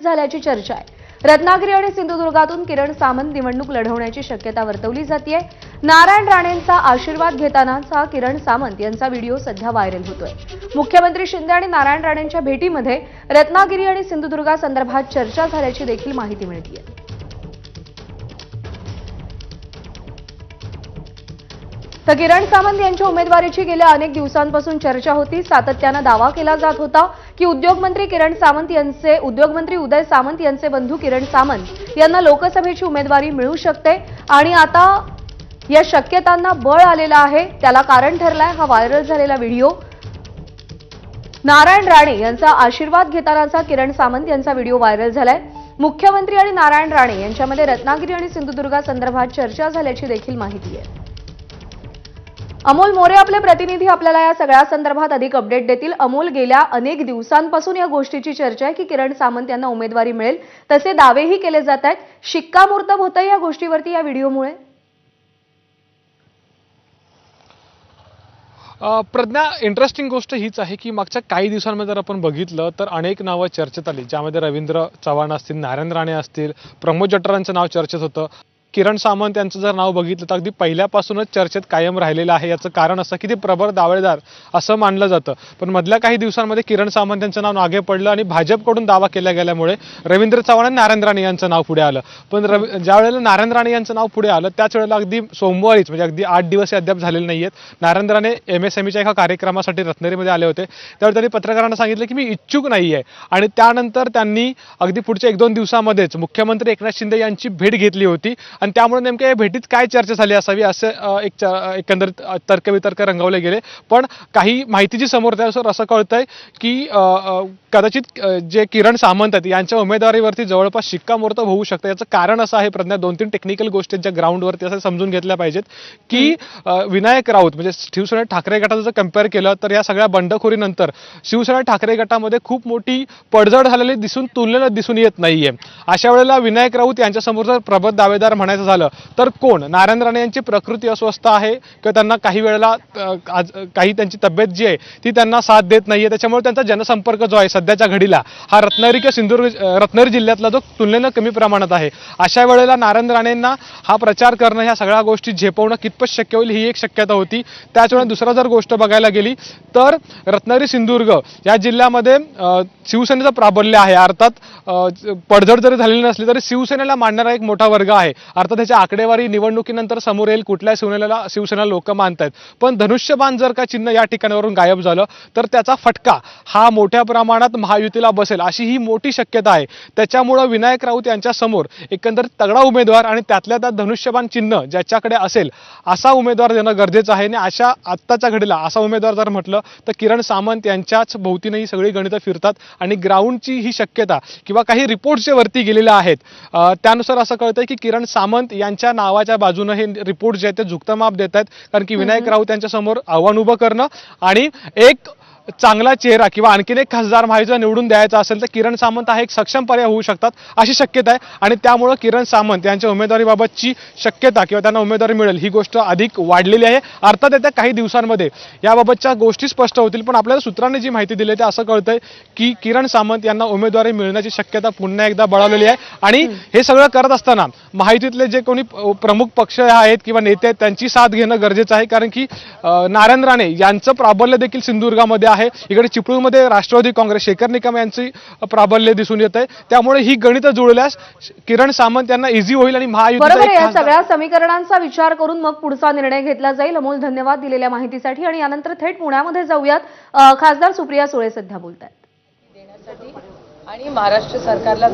झाल्याची चर्चा आहे। रत्नागिरी आणि सिंधुदुर्गातून किरण सामंत निवडणूक लढवण्याची शक्यता वर्तवली जाते। नारायण राणेंचा आशीर्वाद घेतानाचा किरण सामंत यांचा व्हिडिओ सध्या व्हायरल होतोय। मुख्यमंत्री शिंदे आणि नारायण राणेंच्या भेटीमध्ये रत्नागिरी आणि सिंधुदुर्गासंदर्भात चर्चा झाल्याची देखील माहिती मिळते। तर किरण सामंत यांच्या उमेदवारीची गेल्या अनेक दिवसांपासून चर्चा होती। सातत्याने दावा केला जात होता की उद्योगमंत्री उदय सामंत यांचे बंधू किरण सामंत यांना लोकसभेची उमेदवारी मिळू शकते आणि आता या शक्यतांना बळ आलेलं आहे। त्याला कारण ठरलाय हा व्हायरल झालेला व्हिडिओ। नारायण राणे यांचा आशीर्वाद घेतानाचा किरण सामंत यांचा व्हिडिओ व्हायरल झालाय। मुख्यमंत्री आणि नारायण राणे यांच्यामध्ये रत्नागिरी आणि सिंधुदुर्गासंदर्भात चर्चा झाल्याची देखील माहिती आहे। अमोल मोरे आपले प्रतिनिधी आपल्याला या सगळ्या संदर्भात अधिक अपडेट देतील। अमोल, गेल्या अनेक दिवसांपासून या गोष्टीची चर्चा आहे की किरण सामंत यांना उमेदवारी मिळेल, तसे दावेही केले जात आहेत। शिक्कामोर्तब होतंय या गोष्टीवरती या व्हिडिओमुळे? प्रज्ञा, इंटरेस्टिंग गोष्ट हीच आहे की मागच्या काही दिवसांमध्ये जर आपण बघितलं तर अनेक नावं चर्चेत आली, ज्यामध्ये रवींद्र चव्हाण असतील, नारायण राणे असतील, प्रमोद जठरांचं नाव चर्चेत होतं। किरण सामंत यांचं जर नाव बघितलं तर अगदी पहिल्यापासूनच चर्चेत कायम राहिलेलं आहे। याचं कारण असं की ते प्रबळ दावेदार असं मानलं जातं, पण मधल्या काही दिवसांमध्ये किरण सामंत यांचं नाव मागे पडलं आणि भाजपकडून दावा केला गेल्यामुळे रवींद्र चव्हाण आणि नारायण राणे यांचं नाव पुढे आलं। पण ज्या वेळेला नारायण राणे यांचं नाव पुढे आलं त्याच वेळेला अगदी सोमवारीच, म्हणजे अगदी 8 दिवस अद्याप झालेले नाहीयेत, नारायण राणे MSMEच्या एका कार्यक्रमासाठी रत्नागिरीमध्ये आले होते। त्यावेळी त्यांनी पत्रकारांना सांगितलं की मी इच्छुक नाहीये आणि त्यानंतर त्यांनी अगदी पुढच्या 1-2 दिवसामध्येच मुख्यमंत्री एकनाथ शिंदे यांची भेट घेतली होती आणि त्यामुळे नेमक्या या भेटीत काय चर्चा झाली असावी असे एकंदरीत तर्कवितर्क रंगवले गेले। पण काही माहितीची समोर त्यानुसार असं कळतंय की कदाचित जे किरण सामंत आहेत यांच्या उमेदवारीवरती जवळपास शिक्कामोर्तब होऊ शकतं। याचं कारण असं आहे प्रज्ञा, 2-3 टेक्निकल गोष्टी ज्या ग्राउंडवरती असं समजून घेतल्या पाहिजेत की विनायक राऊत म्हणजे शिवसेना ठाकरे गटाचं जर कम्पेअर केलं तर या सगळ्या बंडखोरीनंतर शिवसेना ठाकरे गटामध्ये खूप मोठी पडझड झालेली तुलनेनं दिसून येत नाहीये। अशा वेळेला विनायक राऊत यांच्यासमोर जर प्रबळ दावेदार म्हणायचं झालं तर कोण? नारायण राणे यांची प्रकृती अस्वस्थ आहे किंवा त्यांना काही वेळेला काही त्यांची तब्येत जी आहे ती त्यांना साथ देत नाहीये, त्याच्यामुळे त्यांचा जनसंपर्क जो आहे सध्याच्या घडीला हा रत्नागिरी जिल्ह्यातला जो तुलनेनं कमी प्रमाणात आहे। अशा वेळेला नारायण राणेंना हा प्रचार करणं, ह्या सगळ्या गोष्टी झेपवणं कितपत शक्य होईल ही एक शक्यता होती। त्याच वेळेला दुसरा जर गोष्ट बघायला गेली तर रत्नागिरी सिंधुदुर्ग या जिल्ह्यामध्ये शिवसेनेचं प्राबल्य आहे। अर्थात पडझड जरी झालेली नसली तरी शिवसेनेला मानणारा एक मोठा वर्ग आहे। अर्थात त्याची आकडेवारी निवडणुकीनंतर समोर येईल, कुठल्या शिवसेनेला लोक मानतायत, पण धनुष्यबाण जर का चिन्ह या ठिकाणावरून गायब झालं तर त्याचा फटका हा मोठ्या प्रमाणात महायुतीला बसेल अशी ही मोठी शक्यता आहे। त्याच्यामुळे विनायक राऊत यांच्या समोर एकंदरीत तगडा उमेदवार आणि त्यातल्या त्यात धनुष्यबाण चिन्ह ज्याच्याकडे असेल असा उमेदवार देणं गरजेचं आहे। आणि अशा आत्ताच्या घडीला असा उमेदवार जर म्हटलं तर किरण सामंत यांच्याच भोवतीने ही सगळी गणितं फिरतात आणि ग्राउंडची ही शक्यता किंवा काही रिपोर्ट्स जे वरती गेलेले आहेत त्यानुसार असं कळतंय की किरण सामंत यांच्या नावाच्या बाजूने हे रिपोर्ट जे आहेत ते झुकतं माप देत आहेत, कारण की विनायक राऊत यांच्या समोर आव्हान उभं करणं आणि एक चांगला चेहरा किंवा आणखीन एक खासदार महायुतीला निवडून द्यायचा असेल तर किरण सामंत हा एक सक्षम पर्याय होऊ शकतात अशी शक्यता आहे। आणि त्यामुळे किरण सामंत यांच्या उमेदवारीबाबतची शक्यता किंवा त्यांना उमेदवारी मिळेल ही गोष्ट अधिक वाढलेली आहे। अर्थात येत्या काही दिवसांमध्ये याबाबतच्या गोष्टी स्पष्ट होतील, पण आपल्याला सूत्रांनी जी माहिती दिली ते असं कळतंय की किरण सामंत यांना उमेदवारी मिळण्याची शक्यता पुन्हा एकदा बळावलेली आहे। आणि हे सगळं करत असताना महायुतीतले जे कोणी प्रमुख पक्ष आहेत किंवा नेते आहेत त्यांची साथ घेणं गरजेचं आहे, कारण की नारायण राणे यांचं प्राबल्य देखील सिंधुदुर्गामध्ये आहे, इकडे चिपळूणमध्ये राष्ट्रवादी काँग्रेस शेखर निकम यांची प्राबल्य दिसून येत आहे। त्यामुळे ही गणितं जुळल्यास किरण सामंत यांना इझी होईल आणि महायुतीचा या सगळ्या समीकरणांचा विचार करून मग पुढचा निर्णय घेतला जाईल। अमोल, धन्यवाद दिलेल्या माहितीसाठी। आणि यानंतर थेट पुण्यामध्ये जाऊयात, खासदार सुप्रिया सुळे सध्या बोलतायत आणि महाराष्ट्र सरकारला